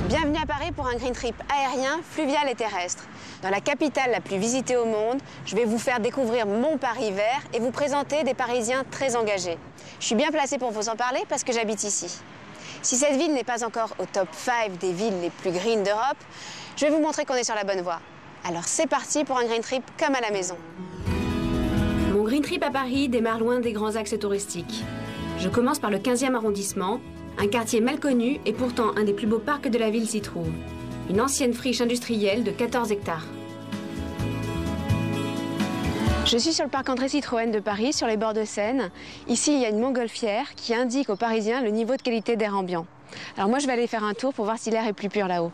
Bienvenue à Paris pour un green trip aérien, fluvial et terrestre. Dans la capitale la plus visitée au monde, je vais vous faire découvrir mon Paris vert et vous présenter des Parisiens très engagés. Je suis bien placée pour vous en parler parce que j'habite ici. Si cette ville n'est pas encore au top 5 des villes les plus green d'Europe, je vais vous montrer qu'on est sur la bonne voie. Alors c'est parti pour un green trip comme à la maison. Mon green trip à Paris démarre loin des grands axes touristiques. Je commence par le 15e arrondissement, un quartier mal connu et pourtant un des plus beaux parcs de la ville s'y trouve. Une ancienne friche industrielle de 14 hectares. Je suis sur le parc André Citroën de Paris, sur les bords de Seine. Ici, il y a une montgolfière qui indique aux Parisiens le niveau de qualité d'air ambiant. Alors moi, je vais aller faire un tour pour voir si l'air est plus pur là-haut.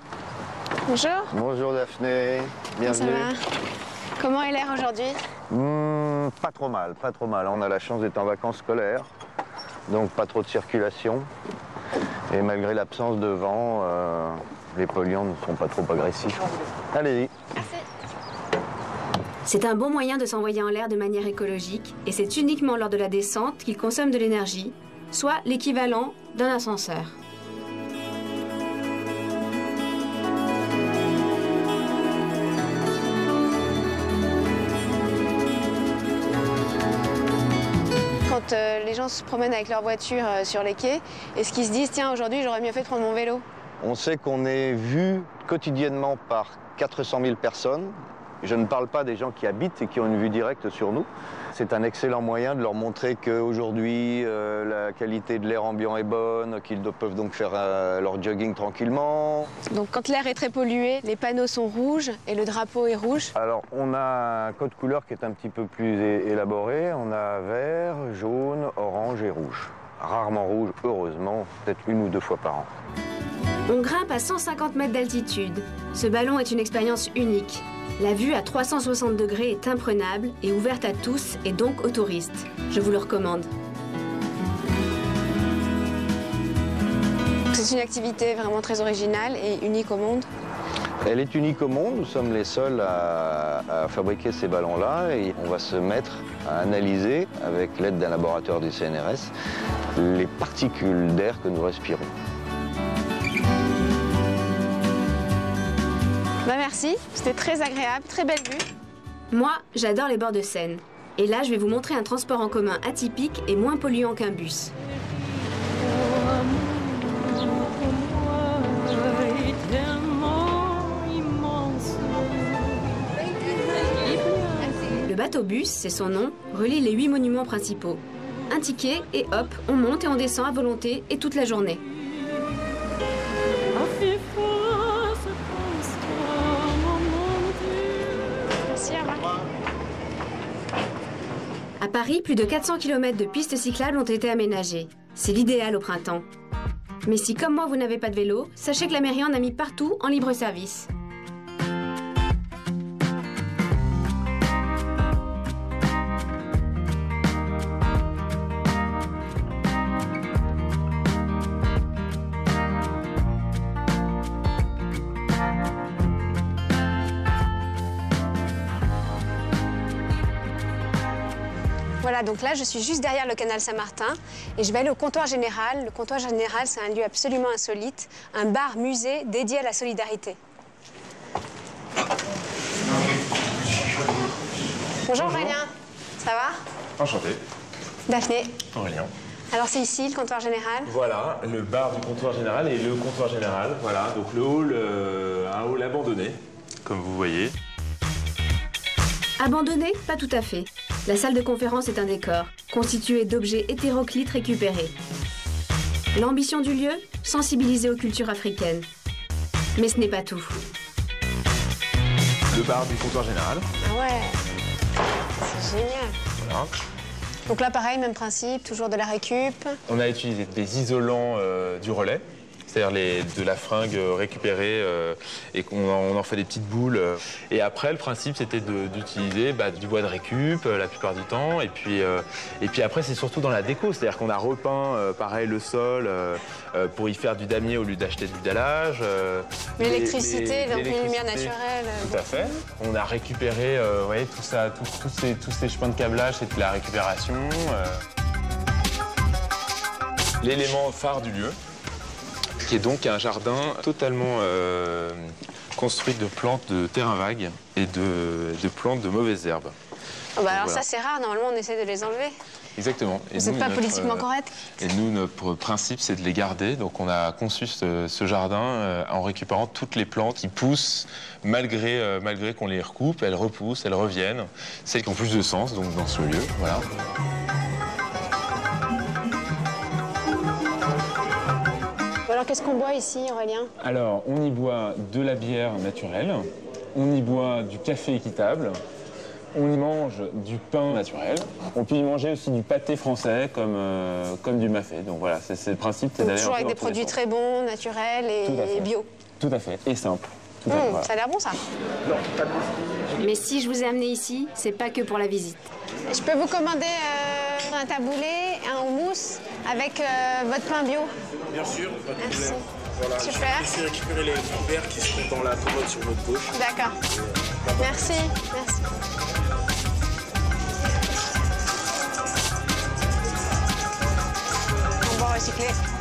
Bonjour. Bonjour Daphné, bienvenue. Comment ça va? Comment est l'air aujourd'hui? Pas trop mal, pas trop mal. On a la chance d'être en vacances scolaires, donc pas trop de circulation. Et malgré l'absence de vent, les polluants ne sont pas trop agressifs. Allez-y. Merci. C'est un bon moyen de s'envoyer en l'air de manière écologique et c'est uniquement lors de la descente qu'il consomme de l'énergie, soit l'équivalent d'un ascenseur. Quand les gens se promènent avec leur voiture sur les quais, est-ce qu'ils se disent « Tiens, aujourd'hui, j'aurais mieux fait de prendre mon vélo ». On sait qu'on est vu quotidiennement par 400 000 personnes. Je ne parle pas des gens qui habitent et qui ont une vue directe sur nous. C'est un excellent moyen de leur montrer qu'aujourd'hui, la qualité de l'air ambiant est bonne, qu'ils peuvent donc faire leur jogging tranquillement. Donc quand l'air est très pollué, les panneaux sont rouges et le drapeau est rouge. Alors on a un code couleur qui est un petit peu plus élaboré. On a vert, jaune, orange et rouge. Rarement rouge, heureusement, peut-être 1 ou 2 fois par an. On grimpe à 150 mètres d'altitude. Ce ballon est une expérience unique. La vue à 360 degrés est imprenable et ouverte à tous et donc aux touristes. Je vous le recommande. C'est une activité vraiment très originale et unique au monde. Elle est unique au monde. Nous sommes les seuls à fabriquer ces ballons-là et on va se mettre à analyser, avec l'aide d'un laboratoire du CNRS, les particules d'air que nous respirons. Bah merci, c'était très agréable, très belle vue. Moi, j'adore les bords de Seine. Et là, je vais vous montrer un transport en commun atypique et moins polluant qu'un bus. Le bateau-bus, c'est son nom, relie les 8 monuments principaux. Un ticket et hop, on monte et on descend à volonté et toute la journée. À Paris, plus de 400 km de pistes cyclables ont été aménagées. C'est l'idéal au printemps. Mais si, comme moi, vous n'avez pas de vélo, sachez que la mairie en a mis partout en libre service. Voilà, donc là, je suis juste derrière le canal Saint-Martin et je vais aller au comptoir général. Le comptoir général, c'est un lieu absolument insolite, un bar-musée dédié à la solidarité. Bonjour Aurélien, ça va? Enchanté. Daphné. Aurélien. Alors c'est ici, le comptoir général? Voilà, le bar du comptoir général et le comptoir général. Voilà, donc le hall, un hall abandonné, comme vous voyez. Abandonné? Pas tout à fait. La salle de conférence est un décor, constitué d'objets hétéroclites récupérés. L'ambition du lieu? Sensibiliser aux cultures africaines. Mais ce n'est pas tout. Le bar du comptoir général. Ah ouais, c'est génial. Voilà. Donc là, pareil, même principe, toujours de la récup. On a utilisé des isolants du relais, c'est-à-dire de la fringue récupérée et qu'on en fait des petites boules. Et après, le principe, c'était d'utiliser du bois de récup la plupart du temps. Et puis après, c'est surtout dans la déco, c'est-à-dire qu'on a repeint, pareil, le sol pour y faire du damier au lieu d'acheter du dallage. L'électricité, donc les lumières naturelles. Tout à fait. On a récupéré voyez, tout ça, tous ces chemins de câblage, c'est de la récupération. L'élément phare du lieu, qui est donc un jardin totalement construit de plantes de terrain vague et de plantes de mauvaises herbes. Oh bah alors voilà. ça c'est rare, normalement on essaie de les enlever. Exactement. Vous n'êtes pas politiquement correct? Et nous, notre principe, c'est de les garder. Donc on a conçu ce jardin en récupérant toutes les plantes qui poussent malgré qu'on les recoupe. Elles repoussent, elles reviennent. Celles qui ont plus de sens donc, dans ce lieu. Voilà. Alors qu'est-ce qu'on boit ici, Aurélien? Alors, on y boit de la bière naturelle, on y boit du café équitable, on y mange du pain naturel. On peut y manger aussi du pâté français comme du mafé. Donc voilà, c'est le principe. Donc, toujours avec des produits très bons, naturels et bio. Tout à fait, et simple. Voilà. Ça a l'air bon ça. Mais si je vous ai amené ici, c'est pas que pour la visite. Je peux vous commander un taboulé, un houmous avec votre pain bio? Bien sûr, pas de Merci. problème. Voilà, Super. je vais laisser récupérer les verres qui seront dans la commode sur votre gauche. D'accord. Merci. Merci. On va recycler.